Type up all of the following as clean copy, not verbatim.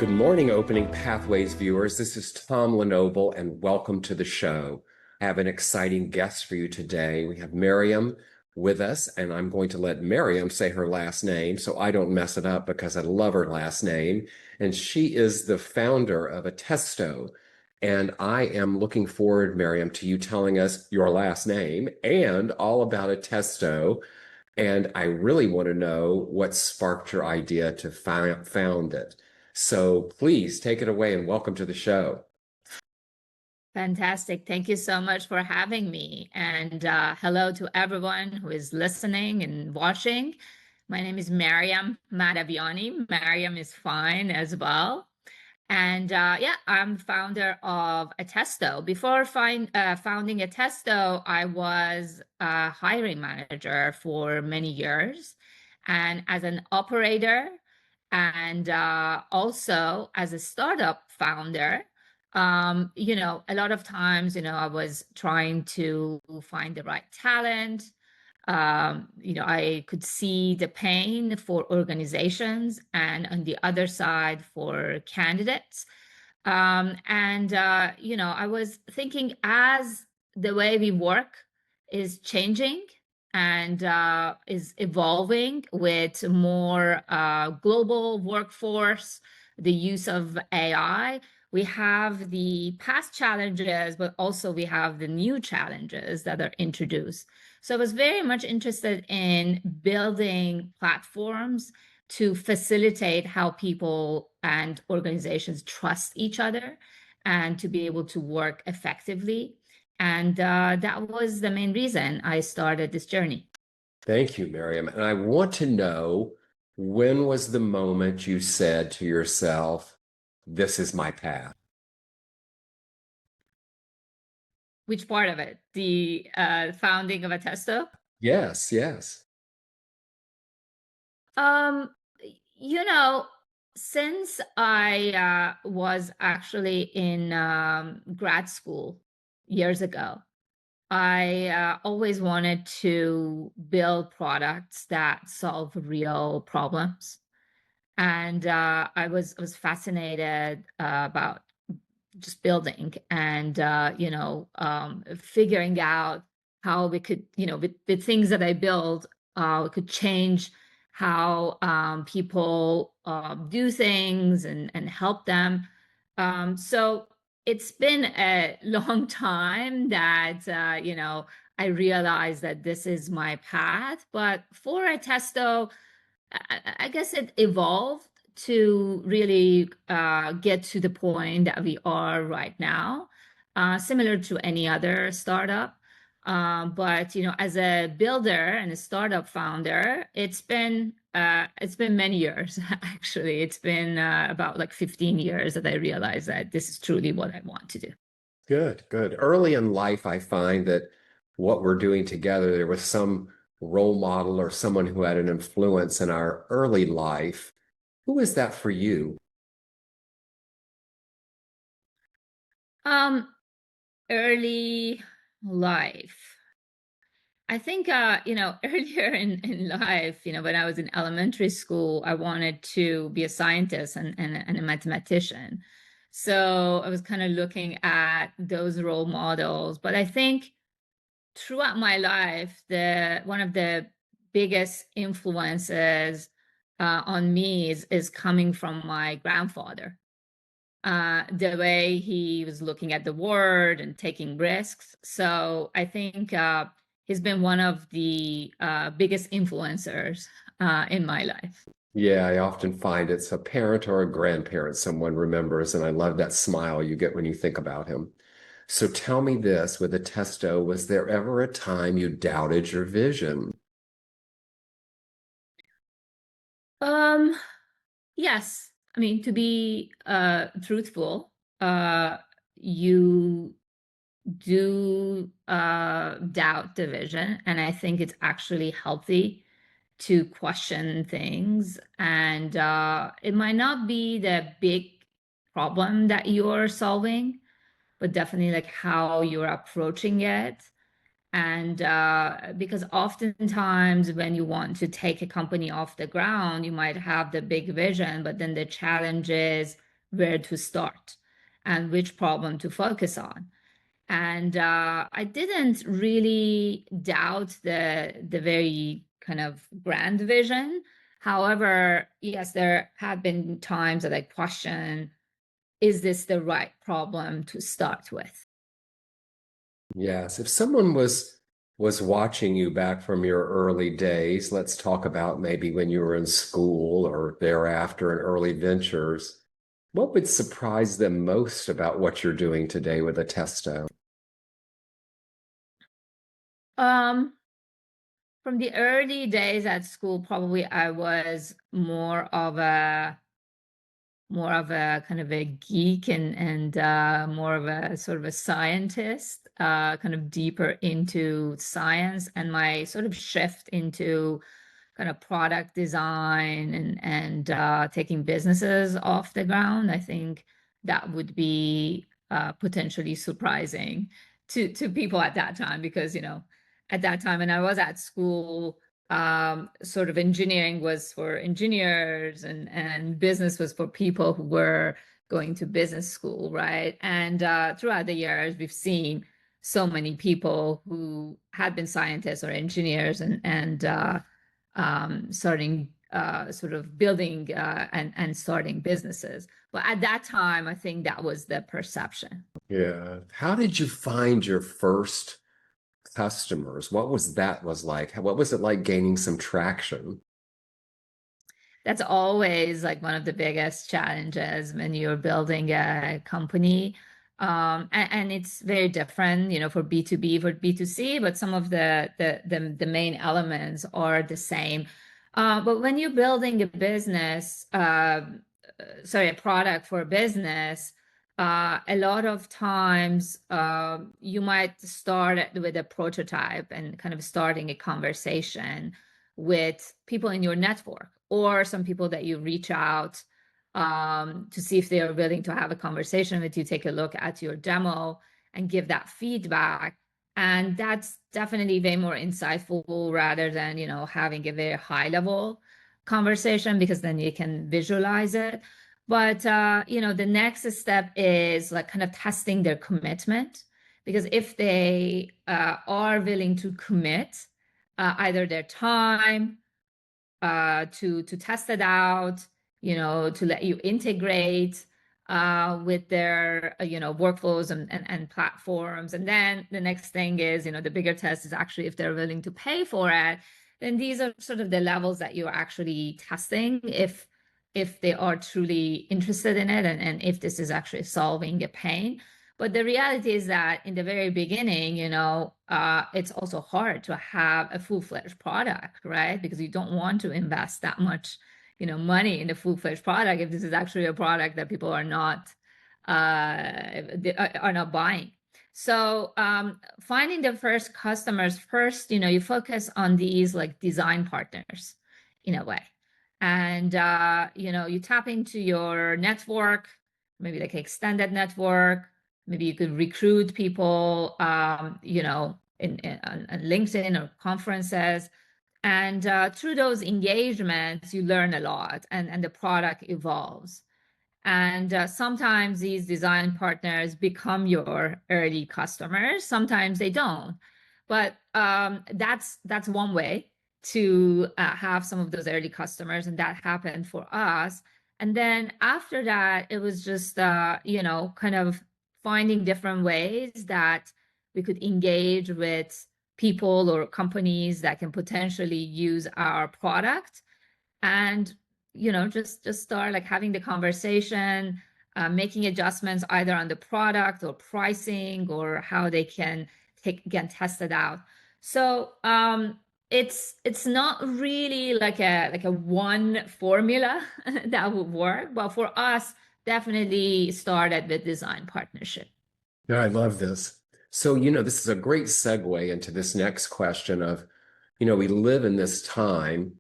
Good morning, Opening Pathways viewers. This is Tom Lenoble, and welcome to the show. I have an exciting guest for you today. We have Maryam with us, and I'm going to let Maryam say her last name so I don't mess it up because I love her last name. And she is the founder of Attesto. And I am looking forward, Maryam, to you telling us your last name and all about Attesto. And I really want to know what sparked your idea to found it. So please take it away and welcome to the show. Fantastic. Thank you so much for having me. And hello to everyone who is listening and watching. My name is Maryam Mahdaviani. Maryam is fine as well. And yeah, I'm founder of Attesto. Before founding Attesto, I was a hiring manager for many years, and as an operator, and also as a startup founder. A lot of times, I was trying to find the right talent. I could see the pain for organizations and on the other side for candidates. I was thinking as the way we work is changing and is evolving with more global workforce, the use of AI. We have the past challenges, but also we have the new challenges that are introduced. So I was very much interested in building platforms to facilitate how people and organizations trust each other and to be able to work effectively. And that was the main reason I started this journey. Thank you, Maryam. And I want to know, when was the moment you said to yourself, this is my path? Which part of it? The founding of Attesto? Yes, yes. Um, since I was actually in grad school years ago, I always wanted to build products that solve real problems. And I was fascinated about just building and figuring out how we could, with things that I build, we could change how people do things and help them. So it's been a long time that I realized that this is my path. But for Attesto, I guess it evolved to really get to the point that we are right now, similar to any other startup. But as a builder and a startup founder, it's been many years actually. It's been about like 15 years that I realized that this is truly what I want to do. Good, good. Early in life, I find that what we're doing together, there was some role model or someone who had an influence in our early life. Who is that for you? Um, Early life. I think, earlier in life, when I was in elementary school, I wanted to be a scientist and a mathematician. So I was kind of looking at those role models. But I think throughout my life, one of the biggest influences on me is coming from my grandfather. The way he was looking at the world and taking risks. So I think he's been one of the biggest influencers in my life. Yeah, I often find it's a parent or a grandparent someone remembers, and I love that smile you get when you think about him. So tell me this, with Attesto, was there ever a time you doubted your vision? Um, yes, I mean, to be truthful, you do doubt the vision, and I think it's actually healthy to question things. And it might not be the big problem that you're solving, but definitely like how you're approaching it. And because oftentimes when you want to take a company off the ground, you might have the big vision, but then the challenge is where to start and which problem to focus on. And I didn't really doubt the very kind of grand vision. However, yes, there have been times that I question, is this the right problem to start with? Yes. If someone was watching you back from your early days, let's talk about maybe when you were in school or thereafter in early ventures, what would surprise them most about what you're doing today with Attesto? Um, from the early days at school, probably I was more of a kind of a geek and more of a sort of a scientist, kind of deeper into science, and my sort of shift into kind of product design and taking businesses off the ground. I think that would be potentially surprising to people at that time, because at that time when I was at school, sort of engineering was for engineers and business was for people who were going to business school, right? And throughout the years, we've seen so many people who had been scientists or engineers and starting sort of building and starting businesses. But at that time, I think that was the perception. Yeah. How did you find your first customers? What was that was like? What was it like gaining some traction? That's always like one of the biggest challenges when you're building a company. And it's very different, for B2B, for B2C, but some of the main elements are the same. But when you're building a business, sorry, a product for a business, a lot of times you might start with a prototype and kind of starting a conversation with people in your network or some people that you reach out to see if they are willing to have a conversation with you, take a look at your demo and give that feedback. And that's definitely way more insightful rather than, having a very high level conversation, because then you can visualize it. But, the next step is like kind of testing their commitment, because if they are willing to commit either their time to test it out, to let you integrate with their workflows and platforms. And then the next thing is, the bigger test is actually if they're willing to pay for it. Then these are sort of the levels that you're actually testing if they are truly interested in it and if this is actually solving a pain. But the reality is that in the very beginning, it's also hard to have a full-fledged product, right? Because you don't want to invest that much, money in a full-fledged product if this is actually a product that people are not buying. So finding the first customers first, you focus on these like design partners in a way. And you tap into your network, maybe like extended network. Maybe you could recruit people, on LinkedIn or conferences. And through those engagements, you learn a lot and the product evolves. And sometimes these design partners become your early customers. Sometimes they don't. But that's one way to have some of those early customers, and that happened for us. And then after that, it was just kind of finding different ways that we could engage with people or companies that can potentially use our product, and just start like having the conversation, making adjustments either on the product or pricing or how they can get tested out. So it's not really like a one formula that would work, but for us definitely started with design partnership. Yeah, I love this. So, this is a great segue into this next question of, we live in this time,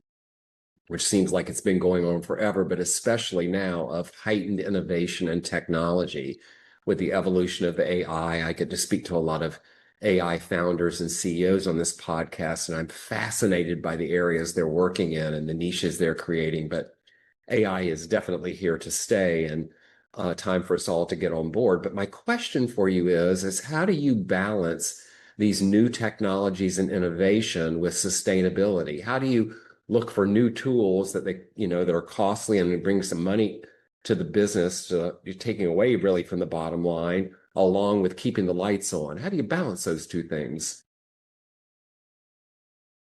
which seems like it's been going on forever, but especially now, of heightened innovation and technology with the evolution of AI. I get to speak to a lot of AI founders and CEOs on this podcast, and I'm fascinated by the areas they're working in and the niches they're creating. But AI is definitely here to stay. And time for us all to get on board. But my question for you is how do you balance these new technologies and innovation with sustainability? How do you look for new tools that that are costly and bring some money to the business, you're taking away really from the bottom line, along with keeping the lights on? How do you balance those two things?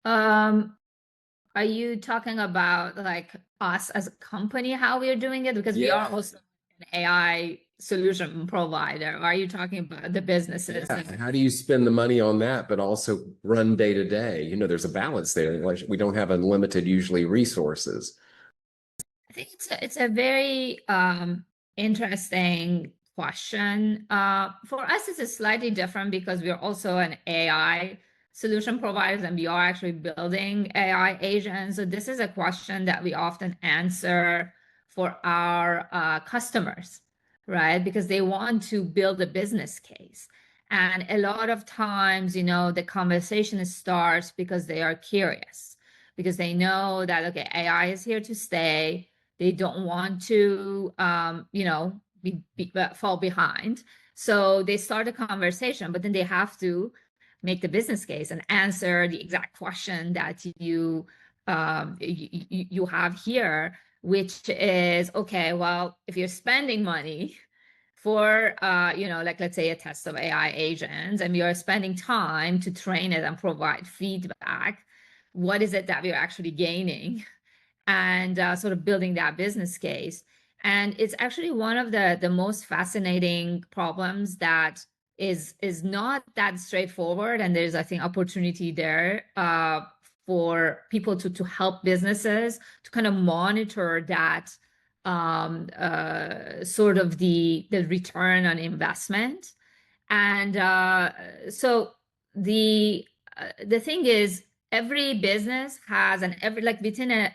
Um, are you talking about like us as a company, how we are doing it? Because we are Yeah. also an AI solution provider. Are you talking about the businesses? Yeah. How do you spend the money on that, but also run day to day? There's a balance there. Like, we don't have unlimited, usually, resources. I think it's a very interesting question. For us, it's a slightly different because we're also an AI solution provider and we are actually building AI agents. So this is a question that we often answer for our customers, right? Because they want to build a business case. And a lot of times, the conversation starts because they are curious, because they know that, okay, AI is here to stay. They don't want to fall behind, so they start a conversation, but then they have to make the business case and answer the exact question that you have here, which is, okay, well, if you're spending money for like, let's say, a test of AI agents, and you're spending time to train it and provide feedback, what is it that we're actually gaining, and sort of building that business case. And it's actually one of the most fascinating problems that is not that straightforward. And there's, I think, opportunity there for people to help businesses to kind of monitor that sort of the return on investment. And so the thing is, every business has, and every, like, within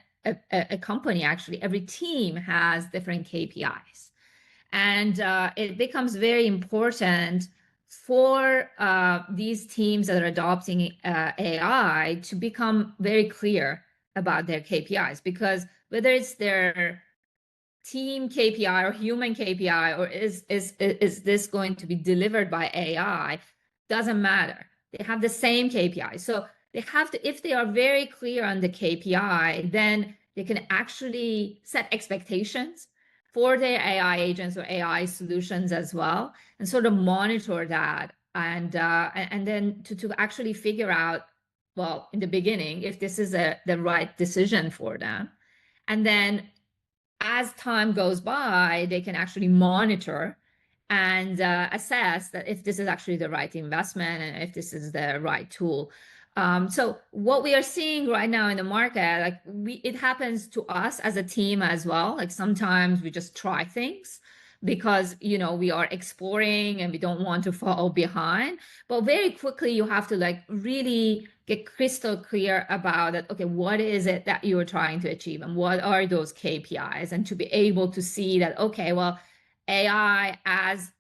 a company, actually, every team has different KPIs. And it becomes very important for these teams that are adopting AI to become very clear about their KPIs, because whether it's their team KPI or human KPI, or is this going to be delivered by AI, doesn't matter. They have the same KPI. So they have to, if they are very clear on the KPI, then they can actually set expectations for their AI agents or AI solutions as well, and sort of monitor that, and then to actually figure out, well, in the beginning, if this is the right decision for them. And then as time goes by, they can actually monitor and assess that if this is actually the right investment and if this is the right tool. So what we are seeing right now in the market, like, it happens to us as a team as well. Like, sometimes we just try things because we are exploring and we don't want to fall behind. But very quickly you have to, like, really get crystal clear about it. Okay, what is it that you are trying to achieve, and what are those KPIs? And to be able to see that, okay, well, AI as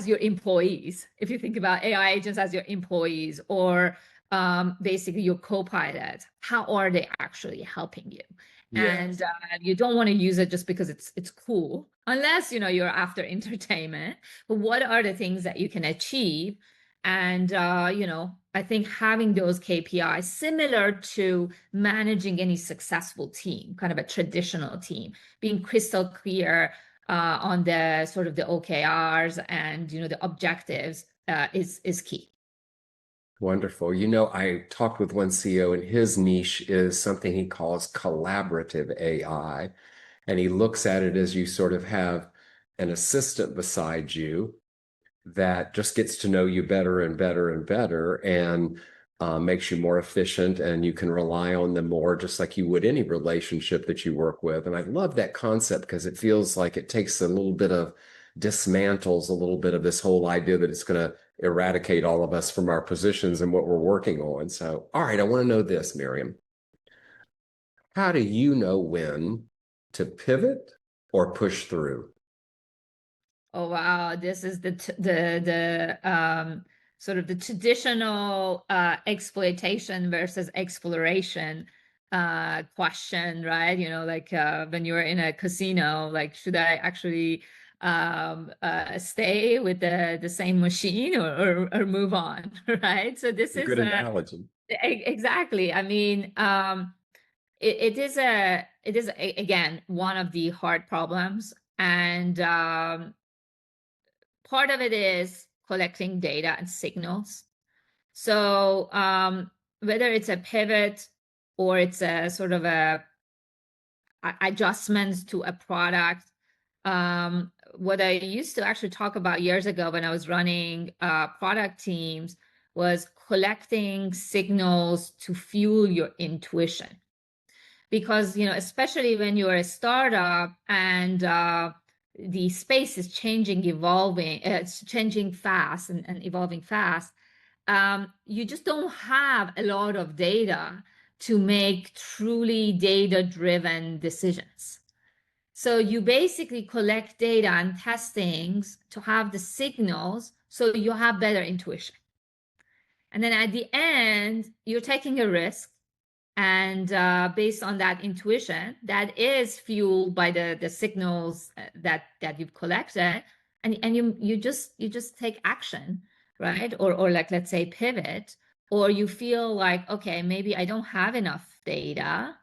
your employees, if you think about AI agents as your employees, or basically your co-pilot, how are they actually helping you? And Yes. you don't want to use it just because it's cool, unless you're after entertainment. But what are the things that you can achieve? And I think having those KPIs, similar to managing any successful team, kind of a traditional team, being crystal clear on the sort of the OKRs and the objectives is key. Wonderful. I talked with one CEO, and his niche is something he calls collaborative AI. And he looks at it as you sort of have an assistant beside you that just gets to know you better and better and better, and makes you more efficient, and you can rely on them more, just like you would any relationship that you work with. And I love that concept because it feels like it takes a little bit of, dismantles a little bit of this whole idea that it's going to eradicate all of us from our positions and what we're working on. So, all right, I want to know this, Miriam. How do you know when to pivot or push through? Oh wow, this is the sort of the traditional exploitation versus exploration question, right? Like when you're in a casino, like, should I actually stay with the same machine or move on, right? So this A is good analogy. exactly. I mean, again one of the hard problems, and part of it is collecting data and signals. So whether it's a pivot or it's a sort of a adjustments to a product. What I used to actually talk about years ago when I was running product teams was collecting signals to fuel your intuition. Because, especially when you're a startup and the space is changing, evolving, it's changing fast and evolving fast, you just don't have a lot of data to make truly data-driven decisions. So you basically collect data and testings to have the signals so you have better intuition. And then at the end, you're taking a risk. And based on that intuition, that is fueled by the signals that you've collected, and you just take action, right? Or like, let's say, pivot, or you feel like, okay, maybe I don't have enough data,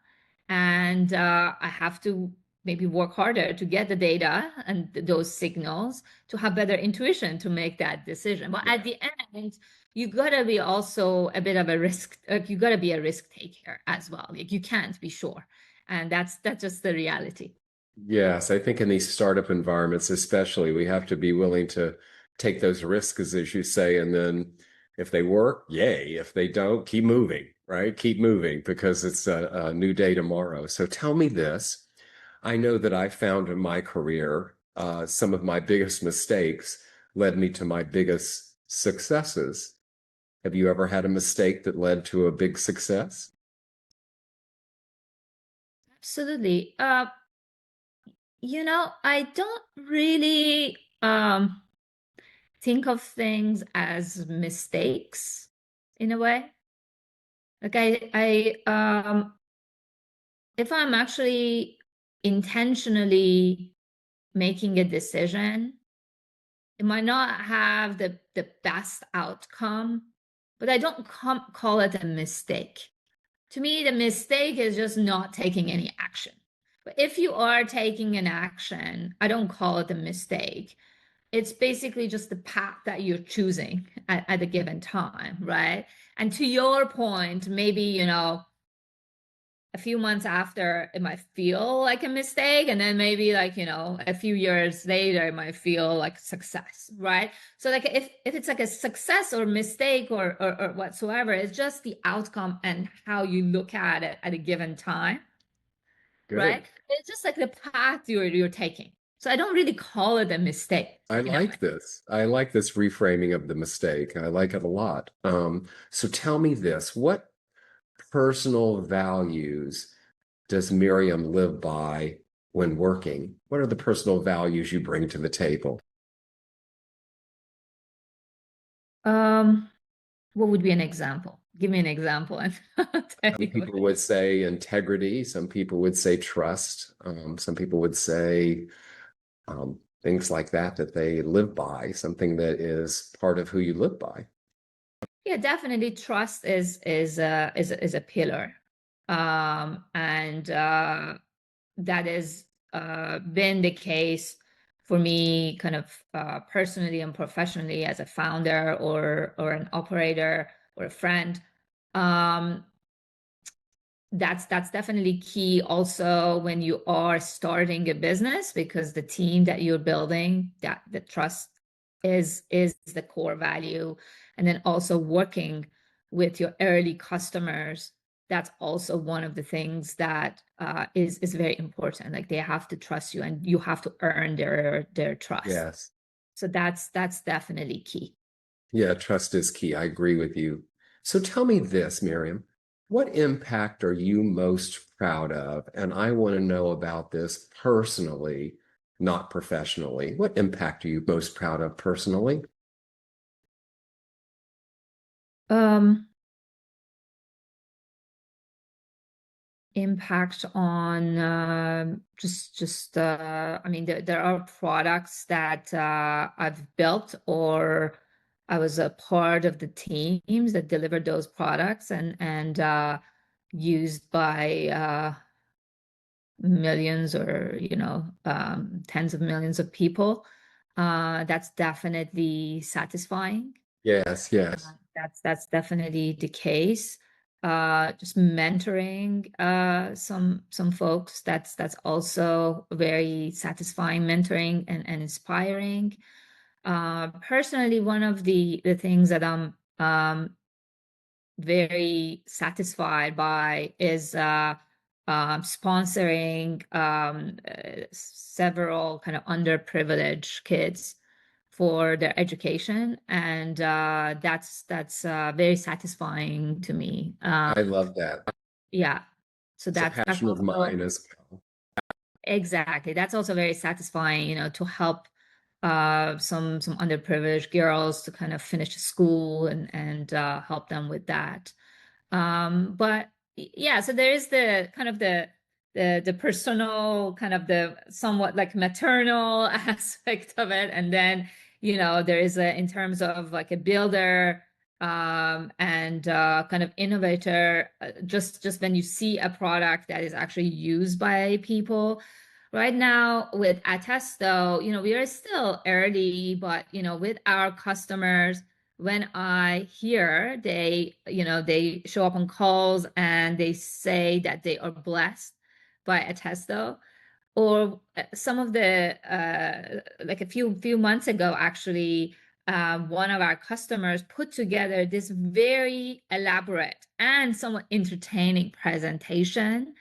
and I have to maybe work harder to get the data and those signals to have better intuition to make that decision. But at the end, you gotta be also a bit of a risk. You gotta be a risk taker as well. Like, you can't be sure, and that's just the reality. Yes, I think in these startup environments, especially, we have to be willing to take those risks, as you say, and then if they work, yay. If they don't, keep moving, right? Keep moving because it's a new day tomorrow. So tell me this. I know that I found in my career, some of my biggest mistakes led me to my biggest successes. Have you ever had a mistake that led to a big success? Absolutely. I don't really think of things as mistakes in a way. Like, if I'm actually intentionally making a decision, it might not have the best outcome, but I don't call it a mistake. To me, the mistake is just not taking any action. But if you are taking an action, I don't call it a mistake. It's basically just the path that you're choosing at a given time, right? And to your point, maybe, a few months after it might feel like a mistake, and then maybe, like, a few years later it might feel like success, right? So like, if it's like a success or mistake or whatsoever, it's just the outcome and how you look at it at a given time, right? Good. It's just like the path you're taking. So I don't really call it a mistake I in a way. like this. I like this reframing of the mistake. I like it a lot. So tell me this, what personal values does Miriam live by when working? What are the personal values you bring to the table? um what would be an example? Give me an example and I'll tell Some you what people would say integrity, some people would say trust, some people would say things like that that they live by, something that is part of who you live by. Yeah, definitely trust is a pillar. And that has been the case for me, kind of personally and professionally, as a founder or an operator or a friend. Um, that's definitely key also when you are starting a business, because the team that you're building, that the trust is the core value. And then also working with your early customers, that's also one of the things that is very important. Like, they have to trust you and you have to earn their trust. Yes. So that's definitely key. Yeah, trust is key. I agree with you. So tell me this, Miriam, what impact are you most proud of? And I want to know about this personally, not professionally. What impact are you most proud of personally? Um, impact on I mean, there are products that I've built, or I was a part of the teams that delivered those products, and used by millions, or tens of millions of people. That's definitely satisfying. Yes, yes. That's definitely the case. Just mentoring some folks, that's also very satisfying, mentoring and inspiring. Personally, one of the things that I'm very satisfied by is sponsoring several kind of underprivileged kids for their education, and that's very satisfying to me. I love that. Yeah, so It's a that's passion of also mine as well. exactly, that's also very satisfying, to help some underprivileged girls to kind of finish school, and help them with that. But yeah, so there is the kind of the personal, kind of the somewhat like maternal aspect of it, and then there is a, in terms of like a builder and kind of innovator, just when you see a product that is actually used by people. Right now with Attesto, we are still early, but with our customers, when I hear they show up on calls and they say that they are blessed by Attesto, or some of the like a few months ago, actually, one of our customers put together this very elaborate and somewhat entertaining presentation,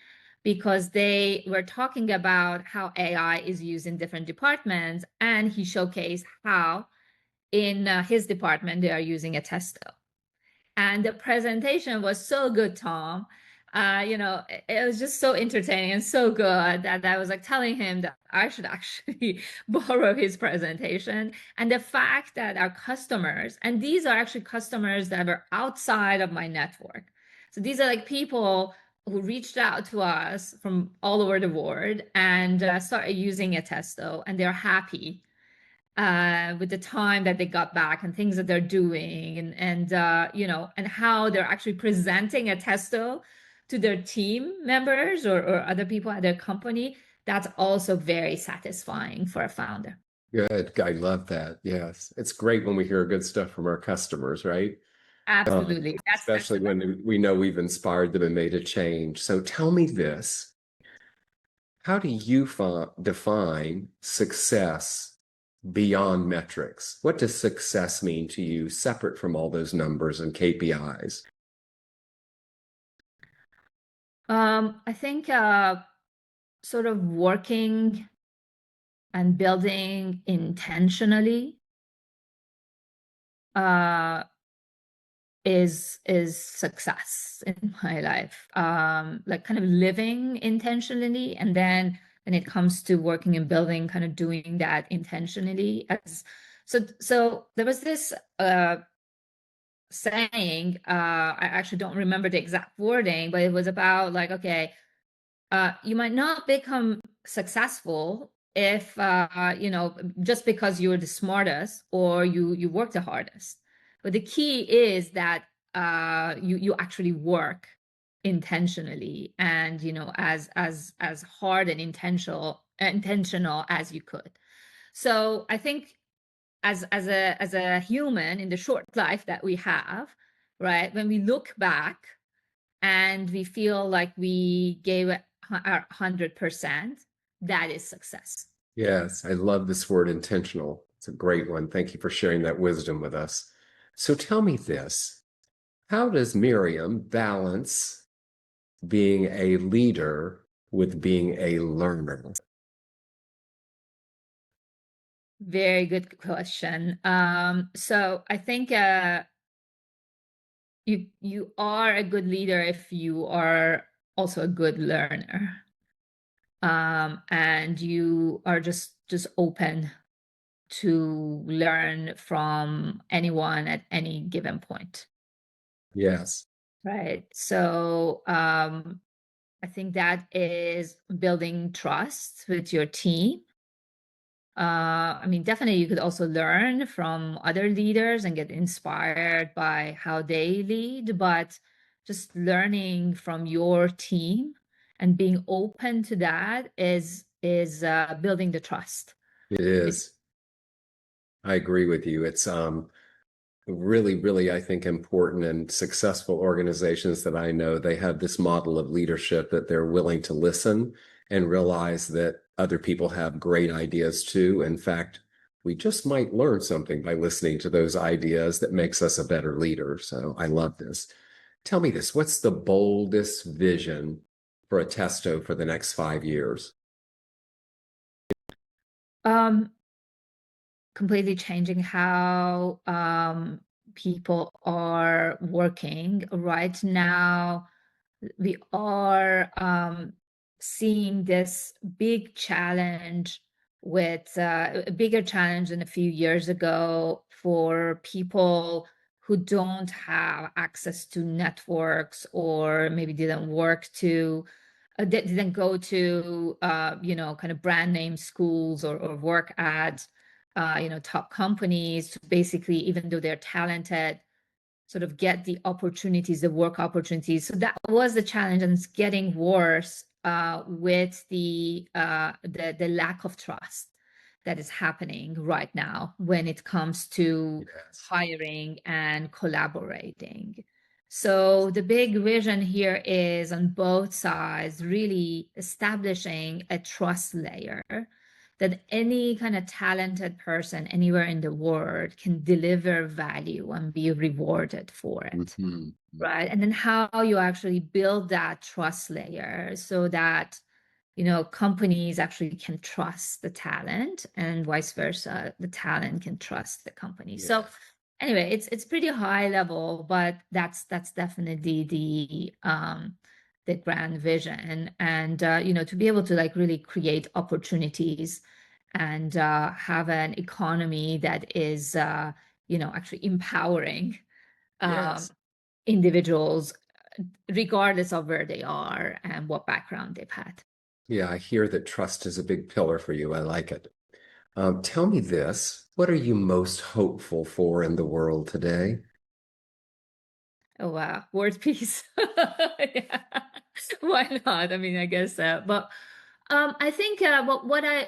because they were talking about how AI is used in different departments, and he showcased how in his department they are using Attesto. And the presentation was so good, Tom. It was just so entertaining and so good that I was like telling him that I should actually borrow his presentation. And the fact that our customers, and these are actually customers that are outside of my network. So these are like people who reached out to us from all over the world and started using Attesto, and they're happy with the time that they got back and things that they're doing, and how they're actually presenting Attesto to their team members, or other people at their company. That's also very satisfying for a founder. Good. I love that. Yes. It's great when we hear good stuff from our customers, right? Absolutely. That's Especially the best. when we know we've inspired them and made a change. So tell me this, how do you define success beyond metrics? What does success mean to you, separate from all those numbers and KPIs? I think sort of working and building intentionally uh, is success in my life. Like kind of living intentionally, and then when it comes to working and building, kind of doing that intentionally. As so there was this saying, I actually don't remember the exact wording, but it was about like, okay, you might not become successful if just because you're the smartest or you work the hardest. But the key is that you actually work intentionally, and as hard and intentional as you could. So I think as a human in the short life that we have, right, when we look back and we feel like we gave it our 100%, that is success. Yes, I love this word intentional. It's a great one. Thank you for sharing that wisdom with us. So tell me this, how does Miriam balance being a leader with being a learner? Very good question. So I think you are a good leader if you are also a good learner, and you are just open to learn from anyone at any given point. Yes. Right. So I think that is building trust with your team. I mean, definitely you could also learn from other leaders and get inspired by how they lead, but just learning from your team and being open to that is building the trust. It is. I agree with you. It's really, really, I think, important, and successful organizations that I know, they have this model of leadership that they're willing to listen and realize that other people have great ideas too. In fact, we just might learn something by listening to those ideas that makes us a better leader. So I love this. Tell me this, what's the boldest vision for Attesto for the next 5 years? Um, Completely changing how people are working right now. We are seeing this big challenge with a bigger challenge than a few years ago for people who don't have access to networks, or maybe didn't work to didn't go to kind of brand name schools, or work at top companies, to basically, even though they're talented, sort of get the opportunities, the work opportunities. So that was the challenge, and it's getting worse with the lack of trust that is happening right now when it comes to Yes. hiring and collaborating. So the big vision here is on both sides, really establishing a trust layer that any kind of talented person anywhere in the world can deliver value and be rewarded for it, Mhm. right? And then how you actually build that trust layer so that companies actually can trust the talent, and vice versa, the talent can trust the company. Yeah. So anyway, it's pretty high level, but that's definitely the grand vision. And to be able to like really create opportunities and have an economy that is actually empowering um, Yes. individuals regardless of where they are and what background they've had. Yeah, I hear that trust is a big pillar for you. I like it. Tell me this, what are you most hopeful for in the world today? Oh wow, word piece. Yeah. Why not? I mean, I guess but I think what I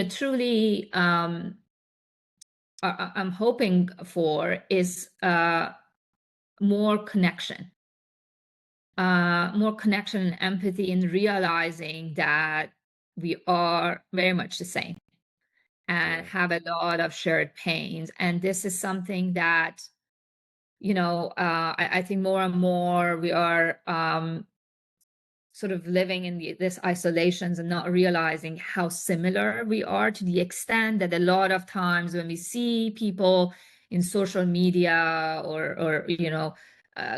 truly I'm hoping for is more connection. More connection and empathy, in realizing that we are very much the same and Yeah. have a lot of shared pains. And this is something that I think more and more we are sort of living in this isolations and not realizing how similar we are, to the extent that a lot of times when we see people in social media, or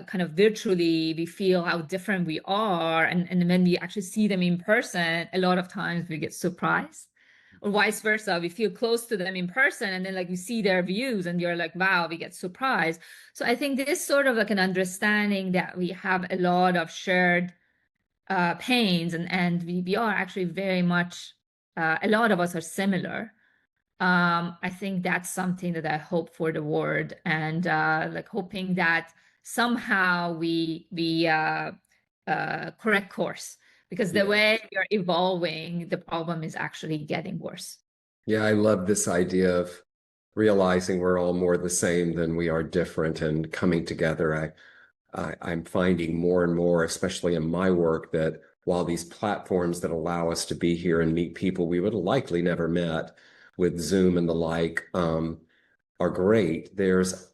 kind of virtually, we feel how different we are, and when we actually see them in person, a lot of times we get surprised. Or vice versa, we feel close to them in person, and then like we see their views and you're like, wow, we get surprised. So I think this sort of like an understanding that we have a lot of shared pains, and we are actually very much a lot of us are similar. I think that's something that I hope for the world, and like hoping that somehow we correct course, because the Yeah. way we are evolving, the problem is actually getting worse. Yeah, I love this idea of realizing we're all more the same than we are different and coming together. I'm finding more and more, especially in my work, that while these platforms that allow us to be here and meet people we would have likely never met with Zoom and the like, are great.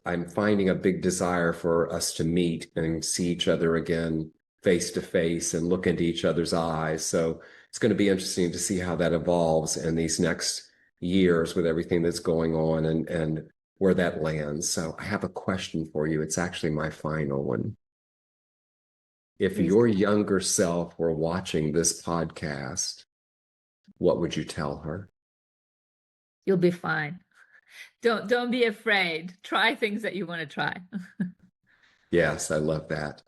I'm finding a big desire for us to meet and see each other again face to face and look into each other's eyes. So it's going to be interesting to see how that evolves in these next years with everything that's going on, and where that lands. So I have a question for you. It's actually my final one. If Please, your younger self were watching this podcast, what would you tell her? you'll be fine. Don't be afraid. Try things that you want to try. Yes, I love that.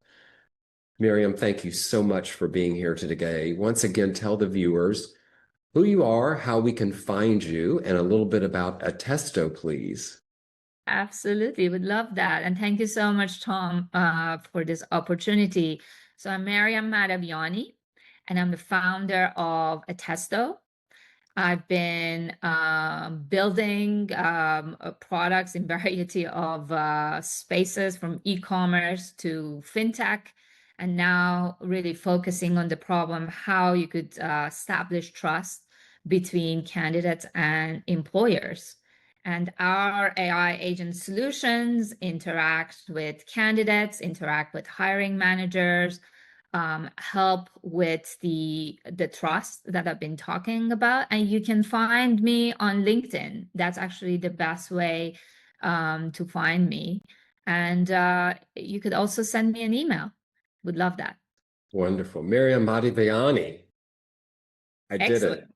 Maryam, thank you so much for being here today. Once again, tell the viewers who you are, how we can find you, and a little bit about Attesto, please. Absolutely, would love that. And thank you so much, Tom, for this opportunity. So I'm Maryam Mahdaviani, and I'm the founder of Attesto. I've been building products in variety of spaces from e-commerce to fintech, and now really focusing on the problem how you could establish trust between candidates and employers. And our AI agent solutions interact with candidates, interact with hiring managers, help with the trust that I've been talking about. And you can find me on LinkedIn. That's actually the best way to find me. And you could also send me an email. Would love that. Wonderful. Maryam Mahdaviani. I did it.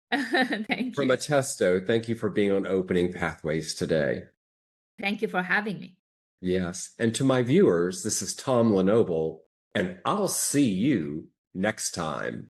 Excellent. Thank From you. Attesto, thank you for being on Opening Pathways today. Thank you for having me. Yes. And to my viewers, this is Tom Lenoble, and I'll see you next time.